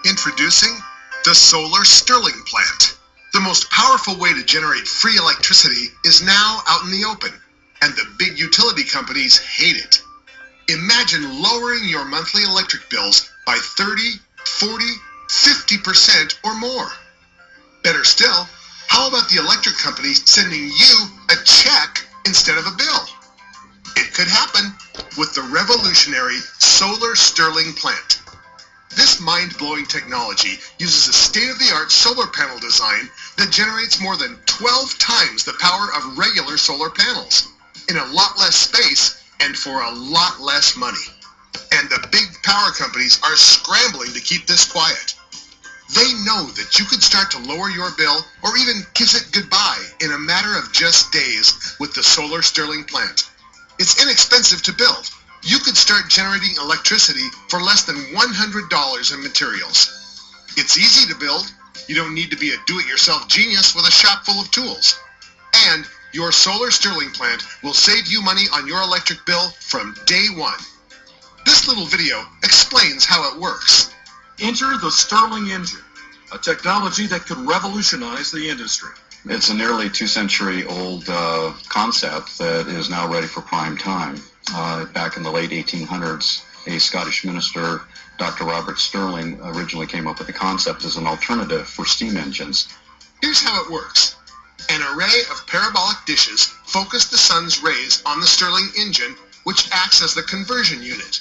Introducing the Solar Stirling plant. The most powerful way to generate free electricity is now out in the open, and the big utility companies hate it. Imagine lowering your monthly electric bills by 30, 40, 50% or more. Better still, how about the electric company sending you a check instead of a bill? It could happen with the revolutionary Solar Stirling plant. This mind-blowing technology uses a state-of-the-art solar panel design that generates more than 12 times the power of regular solar panels in a lot less space and for a lot less money. And the big power companies are scrambling to keep this quiet. They know that you could start to lower your bill or even kiss it goodbye in a matter of just days with the Solar Stirling plant. It's inexpensive to build. You could start generating electricity for less than $100 in materials. It's easy to build. You don't need to be a do-it-yourself genius with a shop full of tools. And your Solar Stirling plant will save you money on your electric bill from day one. This little video explains how it works. Enter the Stirling engine, a technology that could revolutionize the industry. It's a nearly 2-century-old concept that is now ready for prime time. Back in the late 1800s, a Scottish minister, Dr. Robert Stirling, originally came up with the concept as an alternative for steam engines. Here's how it works. An array of parabolic dishes focus the sun's rays on the Stirling engine, which acts as the conversion unit.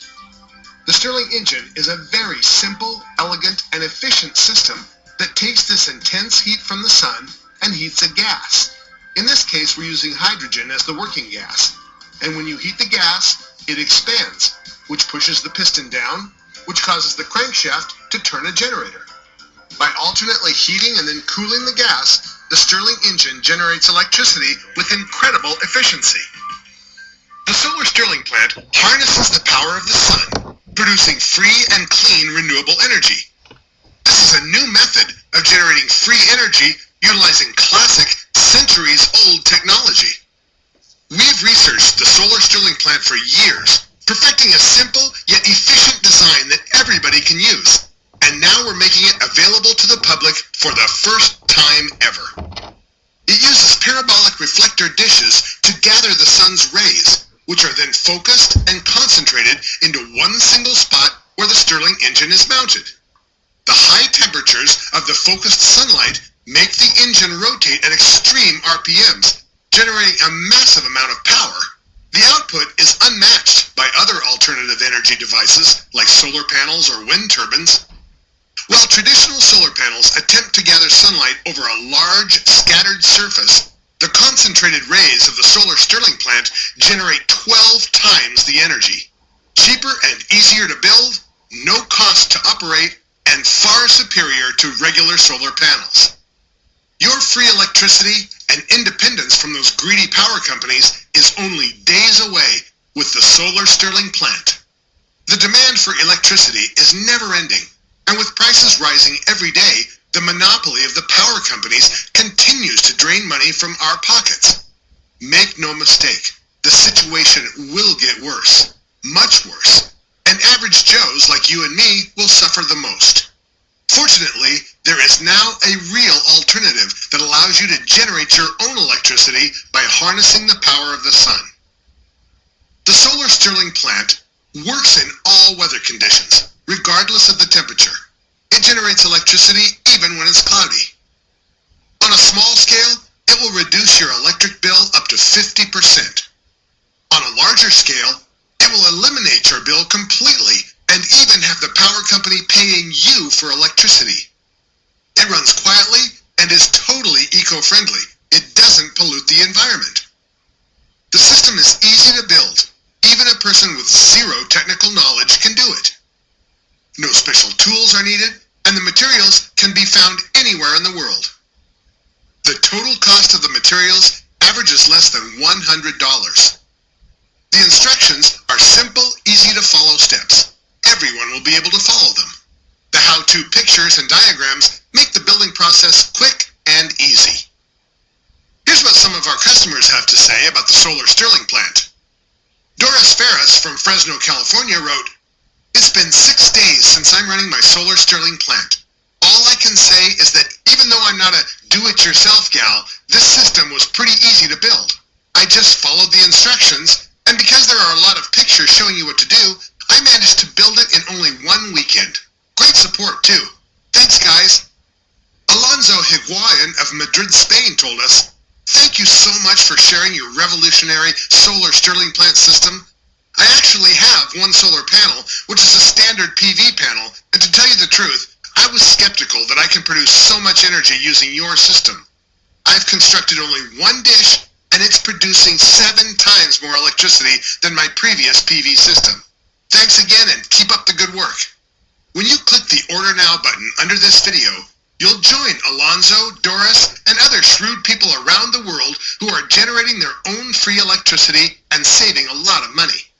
The Stirling engine is a very simple, elegant, and efficient system that takes this intense heat from the sun and heats a gas. In this case, we're using hydrogen as the working gas. And when you heat the gas, it expands, which pushes the piston down, which causes the crankshaft to turn a generator. By alternately heating and then cooling the gas, the Stirling engine generates electricity with incredible efficiency. The Solar Stirling plant harnesses the power of the sun, producing free and clean renewable energy. This is a new method of generating free energy utilizing classic, centuries-old technology. We've researched the Solar Stirling plant for years, perfecting a simple yet efficient design that everybody can use. And now we're making it available to the public for the first time ever. It uses parabolic reflector dishes to gather the sun's rays, which are then focused and concentrated into one single spot where the Stirling engine is mounted. The high temperatures of the focused sunlight make the engine rotate at extreme RPMs, generating a massive amount of power. The output is unmatched by other alternative energy devices like solar panels or wind turbines. While traditional solar panels attempt to gather sunlight over a large, scattered surface, the concentrated rays of the Solar Stirling plant generate 12 times the energy. Cheaper and easier to build, no cost to operate, and far superior to regular solar panels. Your free electricity and independence from those greedy power companies is only days away with the Solar Stirling plant. The demand for electricity is never-ending, and with prices rising every day, the monopoly of the power companies continues to drain money from our pockets. Make no mistake, the situation will get worse, much worse, and average Joes like you and me will suffer the most. Fortunately, there is now a real alternative that allows you to generate your own electricity by harnessing the power of the sun. The Solar Stirling plant works in all weather conditions, regardless of the temperature. It generates electricity even when it's cloudy. On a small scale, it will reduce your electric bill up to 50%. On a larger scale, it will eliminate your bill completely and even have the power company paying you for electricity. It runs quietly and is totally eco-friendly. It doesn't pollute the environment. The system is easy to build. Even a person with zero technical knowledge can do it. No special tools are needed, and the materials can be found anywhere in the world. The total cost of the materials averages less than $100. The instructions are simple, easy-to-follow steps. Everyone will be able to follow them. The how-to pictures and diagrams make the building process quick and easy. Here's what some of our customers have to say about the Solar Stirling plant. Doris Ferris from Fresno, California wrote, It's been 6 days since I'm running my Solar Stirling plant. All I can say is that even though I'm not a do-it-yourself gal, this system was pretty easy to build. I just followed the instructions, and because there are a lot of pictures showing you what to do, I managed to build it in only 1 weekend. Great support, too. Thanks, guys. Alonso Higuayan of Madrid, Spain told us, "Thank you so much for sharing your revolutionary Solar Stirling plant system. I actually have one solar panel, which is a standard PV panel, and to tell you the truth, I was skeptical that I can produce so much energy using your system. I've constructed only one dish, and it's producing 7 times more electricity than my previous PV system. Thanks again, and keep up the good work." When you click the Order Now button under this video, you'll join Alonso, Doris, and other shrewd people around the world who are generating their own free electricity and saving a lot of money.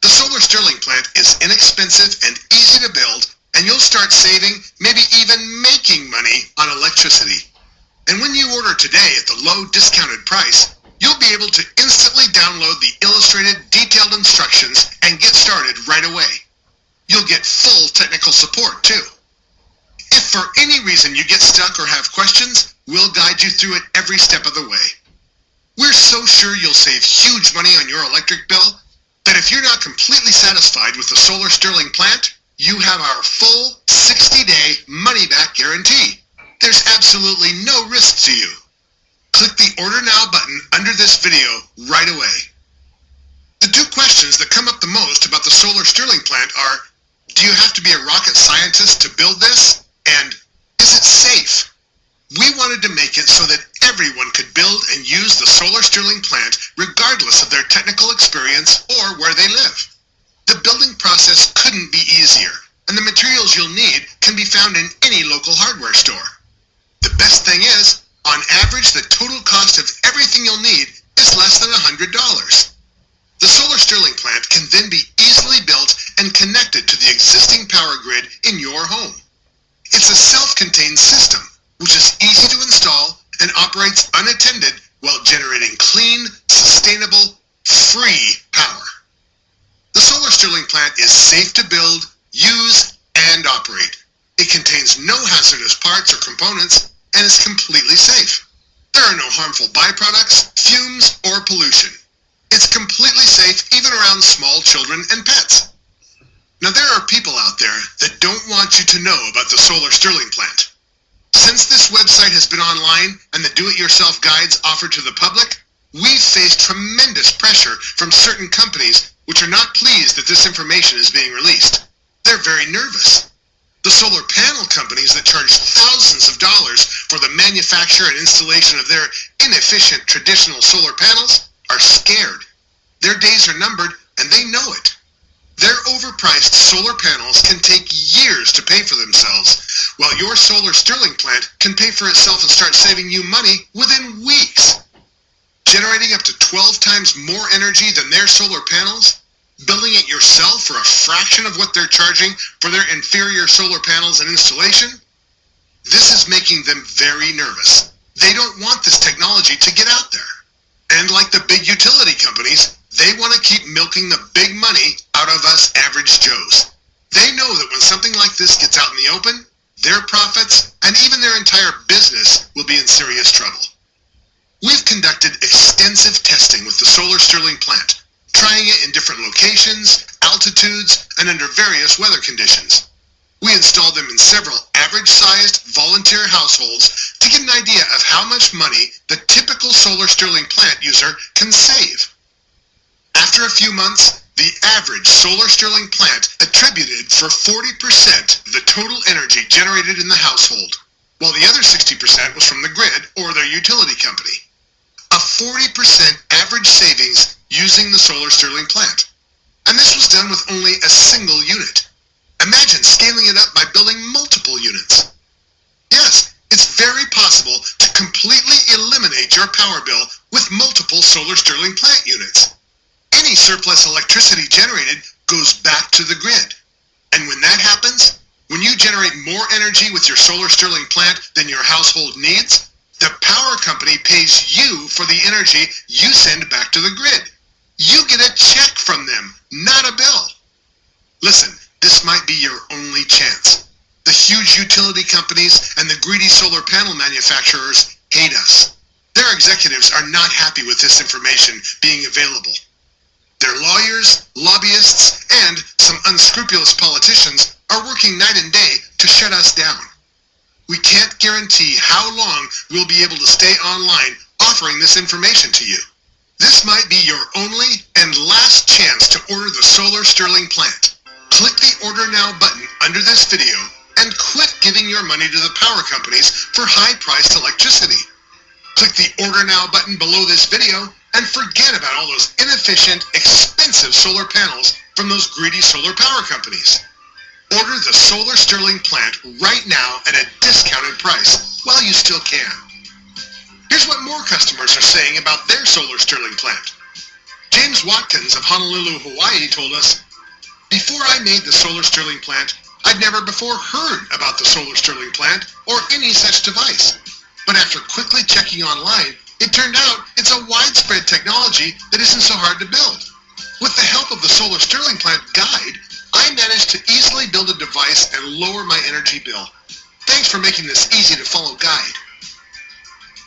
The Solar Stirling plant is inexpensive and easy to build, and you'll start saving, maybe even making money on electricity. And when you order today at the low discounted price, you'll be able to instantly download the illustrated, detailed instructions and get started right away. You'll get full technical support, too. If for any reason you get stuck or have questions, we'll guide you through it every step of the way. We're so sure you'll save huge money on your electric bill that if you're not completely satisfied with the Solar Stirling plant, you have our full 60-day money-back guarantee. There's absolutely no risk to you. Click the Order Now button under this video right away. The 2 questions that come up the most about the Solar Stirling plant are, do you have to be a rocket scientist to build this? And is it safe? We wanted to make it so that everyone could build and use the Solar Stirling plant regardless of their technical experience or where they live. The building process couldn't be easier, and the materials you'll need can be found in any local hardware store. The best thing is, on average, the total cost of everything you'll need is less than $100. The Solar Stirling plant can then be easily built and connected to the existing power grid in your home. It's a self-contained system, which is easy to install and operates unattended while generating clean, sustainable, free power. The Solar Stirling plant is safe to build, use, and operate. It contains no hazardous parts or components and is completely safe. There are no harmful byproducts, fumes, or pollution. It's completely safe even around small children and pets. Now there are people out there that don't want you to know about the Solar Stirling plant. Since this website has been online and the do-it-yourself guides offered to the public, we've faced tremendous pressure from certain companies which are not pleased that this information is being released. They're very nervous. The solar panel companies that charge thousands of dollars for the manufacture and installation of their inefficient traditional solar panels are scared. Their days are numbered, and they know it. Their overpriced solar panels can take years to pay for themselves, while your Solar Stirling plant can pay for itself and start saving you money within weeks. Generating up to 12 times more energy than their solar panels, building it yourself for a fraction of what they're charging for their inferior solar panels and installation, this is making them very nervous. They don't want this technology to get out there. And like the big utility companies, they want to keep milking the big money out of us average Joes. They know that when something like this gets out in the open, their profits and even their entire business will be in serious trouble. We've conducted extensive testing with the Solar Stirling plant, trying it in different locations, altitudes, and under various weather conditions. We installed them in several average-sized volunteer households to get an idea of how much money the typical Solar Stirling plant user can save. After a few months, the average Solar Stirling plant attributed for 40% of the total energy generated in the household, while the other 60% was from the grid or their utility company. A 40% average savings using the Solar Stirling plant. And this was done with only a single unit. Imagine scaling it up by building multiple units. Yes, it's very possible to completely eliminate your power bill with multiple Solar Stirling plant units. Any surplus electricity generated goes back to the grid. And when that happens, when you generate more energy with your Solar Stirling plant than your household needs, the power company pays you for the energy you send back to the grid. You get a check from them, not a bill. Listen, This might be your only chance. The huge utility companies and the greedy solar panel manufacturers hate us. Their executives are not happy with this information being available. Their lawyers, lobbyists, and some unscrupulous politicians are working night and day to shut us down. We can't guarantee how long we'll be able to stay online offering this information to you. This might be your only and last chance to order the Solar Stirling plant. Click the Order Now button under this video and quit giving your money to the power companies for high-priced electricity. Click the Order Now button below this video and forget about all those inefficient, expensive solar panels from those greedy solar power companies. Order the Solar Stirling plant right now at a discounted price while you still can. Here's what more customers are saying about their Solar Stirling plant. James Watkins of Honolulu, Hawaii told us, "Before I made the Solar Stirling plant, I'd never before heard about the Solar Stirling plant or any such device. But after quickly checking online, it turned out it's a widespread technology that isn't so hard to build. With the help of the Solar Stirling plant guide, I managed to easily build a device and lower my energy bill. Thanks for making this easy to follow guide."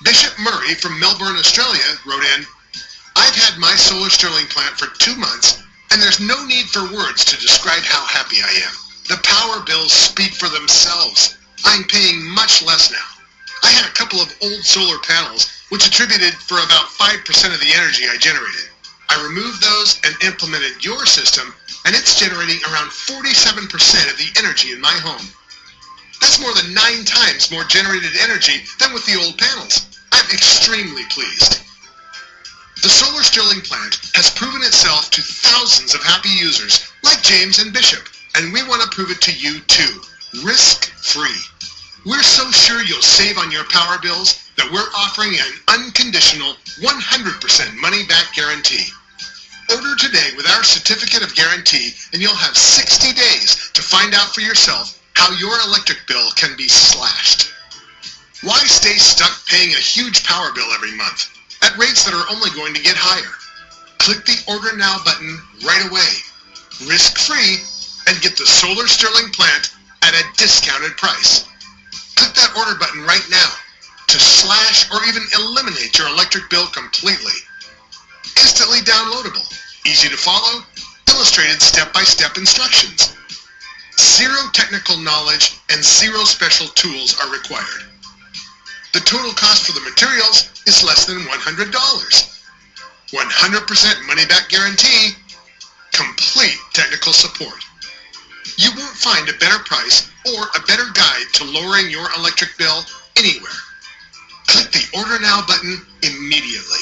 Bishop Murray from Melbourne, Australia wrote in, "I've had my Solar Stirling plant for 2 months, and there's no need for words to describe how happy I am. The power bills speak for themselves. I'm paying much less now. I had a couple of old solar panels which attributed for about 5% of the energy I generated. I removed those and implemented your system, and it's generating around 47% of the energy in my home. That's more than 9 times more generated energy than with the old panels. I'm extremely pleased." The Solar Stirling plant has proven itself to thousands of happy users like James and Bishop, and we want to prove it to you too, risk-free. We're so sure you'll save on your power bills that we're offering an unconditional 100% money-back guarantee. Order today with our certificate of guarantee, and you'll have 60 days to find out for yourself how your electric bill can be slashed. Why stay stuck paying a huge power bill every month at rates that are only going to get higher? Click the Order Now button right away, risk-free, and get the Solar Stirling plant at a discounted price. Click that order button right now to slash or even eliminate your electric bill completely. Instantly downloadable, easy to follow, illustrated step-by-step instructions. Zero technical knowledge and zero special tools are required. The total cost for the materials is less than $100. 100% money-back guarantee, complete technical support. You won't find a better price or a better guide to lowering your electric bill anywhere. Click the Order Now button immediately.